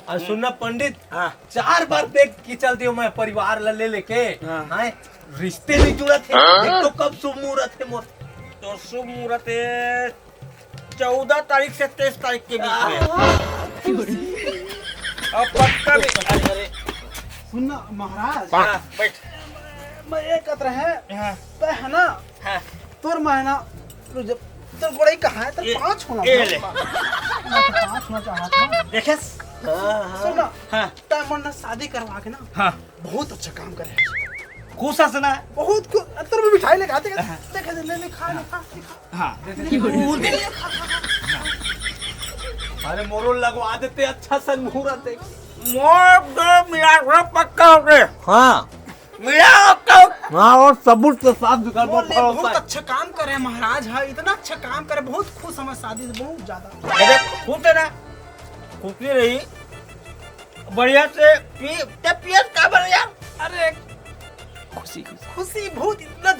और सुनना पंडित, 4 बार देख की चलती हूँ मैं परिवार ले लेके, रिश्ते नहीं जुड़ा थे। देख तो कब शुभ मुहूर्त है मोर। तो शुभ मुहूर्त है 14 तारीख से 23 तारीख के बीच में। अब पक्का भी अरे सुनना महाराज, बैठ। मैं ये कहता है ना, तोर महीना जब तोर गोड़े कहाँ है, तोर 5 होना ये ले। मैं तो 5 होना चाहता हूँ। देखे सुनना, टाइम ना शादी करवा के ना बहुत अच्छा काम करे, खुश हंसना बहुत अंतर में मिठाई लेके आते देखे ले खा ले खा। अरे मोरो लगवा देते, अच्छा सन मुहूर्त है। मोर दो मिला पक्का हो गए। हाँ मिला और सबूत के साथ दुकान पर बहुत अच्छा काम करे महाराज। हाँ, इतना अच्छा काम करे, बहुत खुश हमारे शादी से, बहुत ज्यादा। खुश है ना, खुशी रही बढ़िया से पियत का बन यार। अरे खुशी बहुत, इतना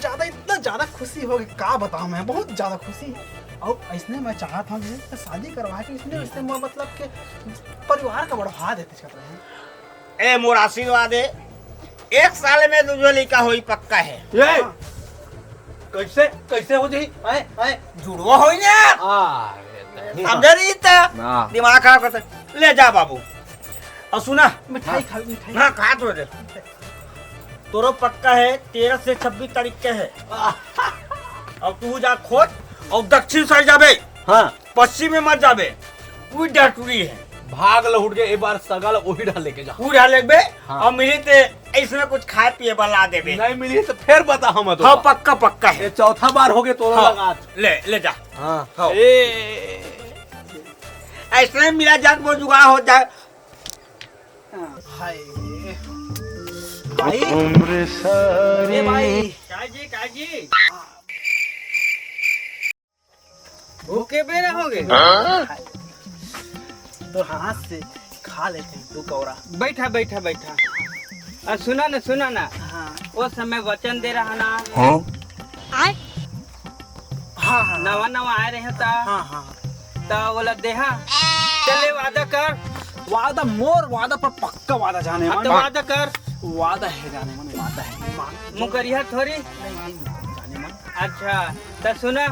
ज्यादा खुशी होगी, का बताऊं मैं, बहुत ज्यादा खुशी। और इसने मैं चाहता हूँ कि शादी करवा के इसने मतलब के परिवार का बढ़ा देते चल रहे हैं। ए मोर आशीर्वाद है, 1 साल में दुजोली का होई पक्का है। ये कैसे हो जाई? जुड़वा होई ना, समझ रही था, दिमाग खराब करता। ले जा बाबू। और सुना, मिठाई खा, मिठाई हाँ खा तो दे। तोरो पक्का है 13 से 26 तारीख के है। अब तू जा खोज और दक्षिण साइड जाबे, पश्चिम में मत जाबे, कोई डटुरी है। भाग लहुट के एक बार सगल वही डाल लेके जा। पूरा लेबे और मिली ते इसमें कुछ खाए पिए वाला देबे। नहीं मिली तो फिर बता हम तो। हाँ पक्का है। ये चौथा बार हो गए तोरा लगा। ले जा। हाँ ऐसे मिला जात वो जुगाड़ हो जाए। हाय भाई, उम्र सारी भाई, काजी भूखे पे रहोगे? तो हाथ से खा लेते हैं, तू कौरा। बैठा। सुना ना, वो समय वचन दे रहा ना। हाँ नवा आए रहे तो बोला देहा चले वादा कर। वादा मोर वादा पर पक्का वादा जाने तो वादा कर। वादा है जाने मन, वादा है मुकरिया थोड़ी। नहीं जाने मन। अच्छा तो सुना,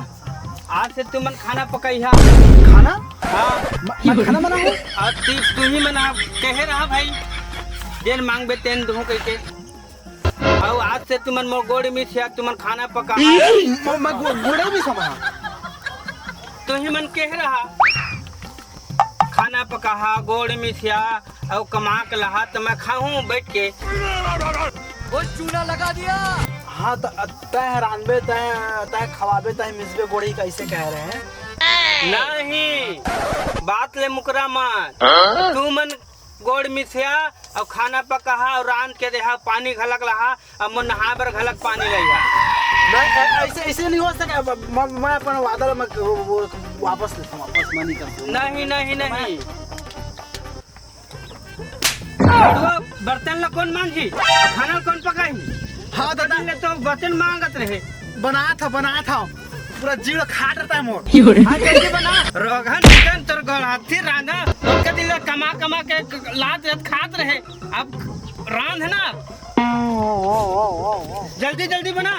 आज से तू मन खाना पकाइहा। खाना? हाँ खाना बना हो? तू ही मना कहे रहा भाई, जेन मांगबे तेन दूँ कह के। और आज से तुमन मोर गोड़ी में से तुमन खाना पका। मैं गुड़े भी समझा। तू ही मन कह रहा खाना पकाहा गोड़ी में से और कमा के लहा तो मैं खाऊं बैठ के। वो चूना लगा दिया। हाँ तय रानबे तय खवाबे तय मिसबे गोड़ी कैसे कह रहे हैं? नहीं बात ले मुकरा मत। तू मन गोड़ मिसिया और खाना पकाहा और रान के देहा, पानी घलक लहा और मन नहा बर घलक पानी लइहा। ऐसे नहीं हो सके। मैं अपना वादा में वो वापस लेता हूँ, वापस मैं नहीं करता। नहीं बर्तन ला कौन मांगी, खाना कौन पकाई? हाँ दादा, ले तो बर्तन मांगत रहे। बना था पूरा जीव खाट रहता है मोर। हाँ जल्दी बना। रोगन चिकन तोर गलहथी रांधा उसके दिल कमा के लात खात रहे। अब रांध ना, जल्दी बना।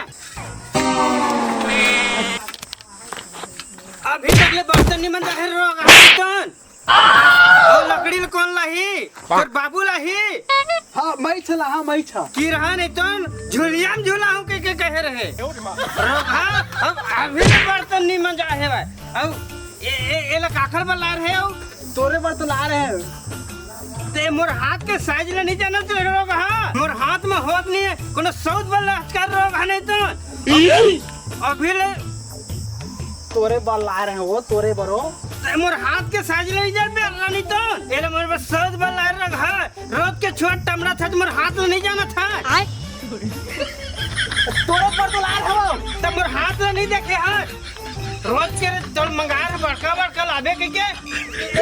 अभी तक ले बर्तन नहीं बन रहे। रोगन और लकड़ी कौन लाही? तोर बाबू लाही? हाँ मैं छा की रहा नहीं तो झुलिया में झूला हूँ के कहे रहे। अब अभी बर्तन नहीं मन जाए भाई। अब ये ला काखर बला रहे हो, तोरे बर्तन आ रहे हैं। ते मोर हाथ के साइज ले नहीं जाना तो रोग। हाँ मोर हाथ में होत नहीं है कोनो सौद बल्ला कर रोग है नहीं तो अभी ले तोरे बाल ला रहे हैं वो तोरे बरो। मोर हाथ के साइज ले जा बे नहीं तो एले मोर बस सौद बल्ला रग है। रोज के छोट टमरा था तो मोर हाथ में नहीं जाना था। तोरे पर तो ला रहे हो तब मोर हाथ में नहीं देखे है। रोज के तोर मंगार बड़का लाभे के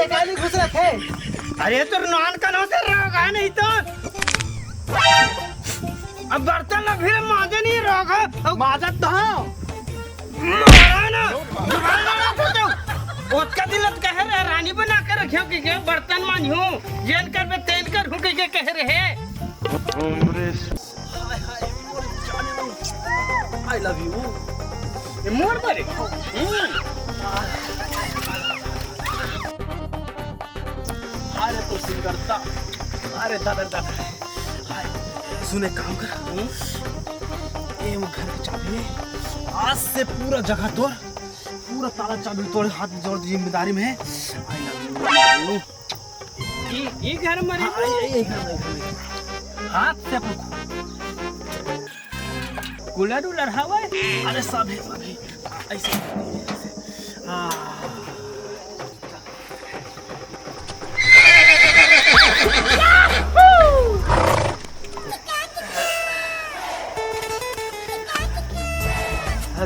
एक आली घुस रखे। अरे तो नान का नौ से रोग है नहीं तो अब बर्तन ला फिर माजे नहीं रोग है। माजत तो हाँ। मारा ना उसका दिलत कह रहे रानी बना कर रखियो कि के बर्तन मांझू जेल कर में तेल कर हूं के कह रहे हाय हाय मोर जाने मन आई लव यू ये मोर बरे अरे तो सिंह करता अरे दादा हाय सुने काम कर ये वो घर की चाबी है आज से पूरा जगह तोड़ पूरा ताला चाबी तोड़ हाथ जोड़ जिम्मेदारी में है आई लव यू ये घर मरे ये घर में हाथ से अपन कूलर उलर हवा अरे सब है ऐसे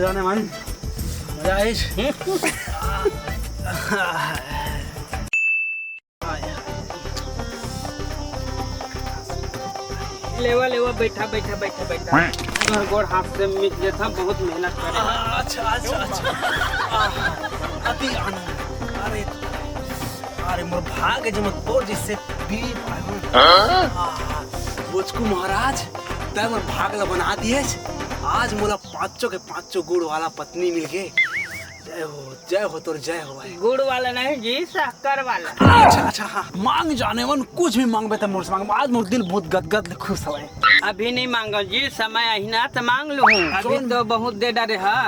जाने मन मजा आए लेवा लेवा बैठा बैठा बैठा बैठा घर गोड़ हाथ से मिट जाता बहुत मेहनत करे अच्छा अच्छा अच्छा अति आनंद अरे अरे मोर भाग जब तोर जिससे पी बोचकू महाराज तय मोर भाग ला बना दिए आज मोला पांचों के पांचों गुड़ वाला पत्नी मिल गए जय हो तोर जय हो भाई गुड़ वाला नहीं जी शक्कर वाला अच्छा अच्छा हाँ मांग जाने मन कुछ भी मांगबे त मोर से मांग आज मोर दिल बहुत गदगद खुश है अभी नहीं मांगो जी समय अहिना तो मांग लूँ अभी तो बहुत दे डरे है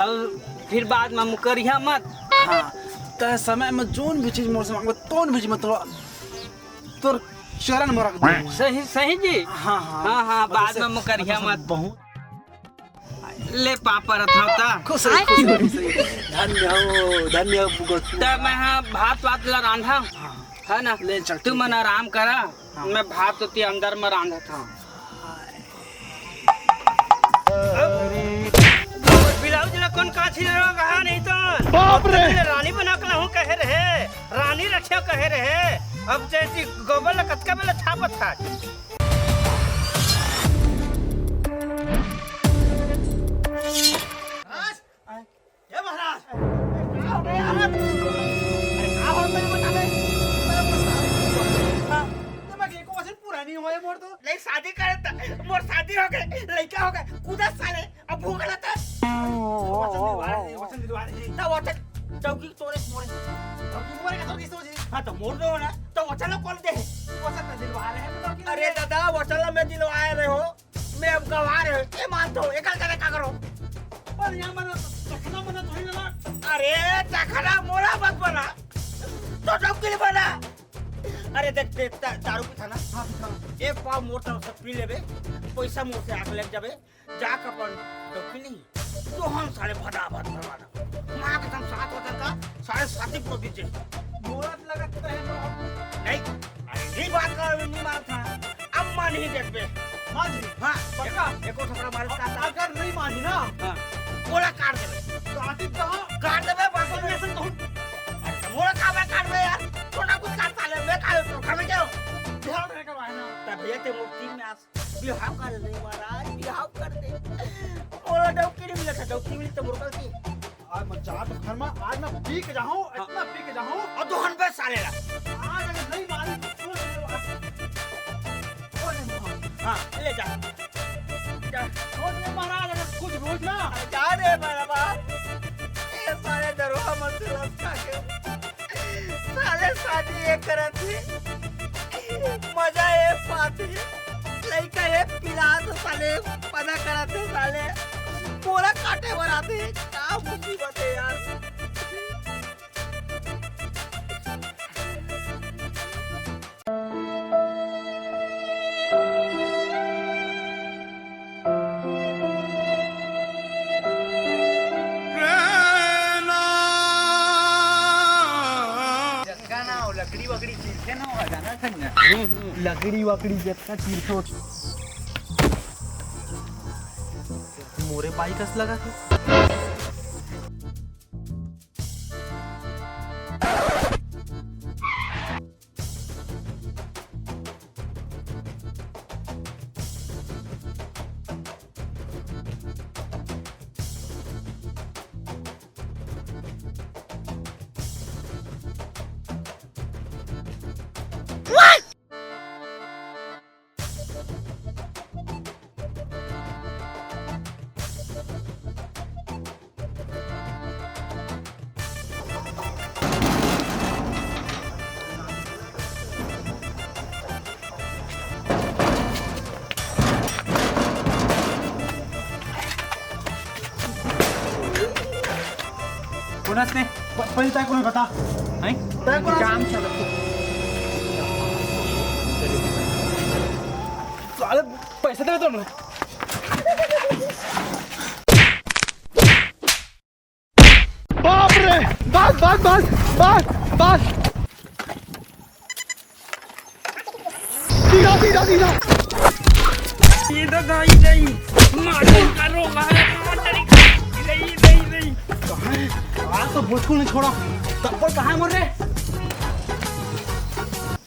और फिर बाद में मुकरिया मत हाँ त समय में जोन भी चीज मोर से मांगबे तोन भी मत तोर चरण में रख दूं सही सही जी हाँ हाँ हाँ बाद में मुकरिया मत बहुत ले पापा रथा खुश धन्य हो पुगत तब मैं हाँ भात वात ला रांधा है ना ले चल तू मन आराम करा मैं भात होती अंदर में रांधा था ब्लाउज ला कौन काछी कहा नहीं तो बाप रे रानी बना के हूं कह रहे रानी रक्षा कह रहे अब जैसी गोबर ला कतका बेला छापत था शादी करे मोर शादी हो गए लड़का हो गए कूदा साले अब भूख लगा चौकी तोड़े मोरे चौकी मोरे का चौकी सोची हां तो मोड़ दो ना तो वचन कॉल दे वचन में दिलवा रहे हैं अरे दादा वचन में दिलवा रहे हो मैं अब गवा रहे हो के मान दो एकल करे का करो पर यहां मना चखना मना थोड़ी ना अरे चखना मोरा मत बना तो चौकी बना अरे देख दारू पी ना हाँ एक पाव मोटा सब पी लेबे पैसा मोर से आग लग जाबे जाकर अपन डॉक्टर नहीं तो हम सारे फटाफट भरवाना मां के हम 7 बजे का 7:30 को दीजिए मुहूर्त लगता है नहीं अरे बात कर नहीं मारता अब मान ही देखबे मान जी हां पक्का एको थोड़ा मार का अगर नहीं मानी ना हां बोला काट देबे काटी कहां काट देबे बस में तो मोरा काबे काटबे यार छोटा कुछ काटता ले मैं काट तो घर में जाओ ध्यान रहे का बहाना तब ये मुक्ति में आस बिहाव कर नहीं महाराज बिहाव कर दे ओला डौकी नहीं मिला डौकी मिली तो मुर्गा की आज मैं जा तो घर में आज मैं पी के जाऊं इतना पी के जाऊं और तो हन पे साले ला आज अगर नहीं मारी तो हां ले जा छोड़ दे महाराज अगर कुछ रोज ना जा रे मेरा बाप ये सारे दरोहा मत रखा के साले शादी एक करती मजा है पाती लड़का है पिला तो साले पता कराते साले पूरा काटे बनाते क्या मुसीबत है यार लकड़ी वकड़ी चीरते ना हो जाना था लकड़ी वकड़ी जितना चीरतो मोरे बाइक कस लगा था असते पहिले तय कोणी बता हैं? तय कोण काम चालत चालेल पैसे देतो ना बाप रे बस बस बस बस बस सीधा सीधा सीधा दादा नहीं मारो करो नहीं आज तो भोजपुर ने छोड़ा तब पर कहाँ मर रहे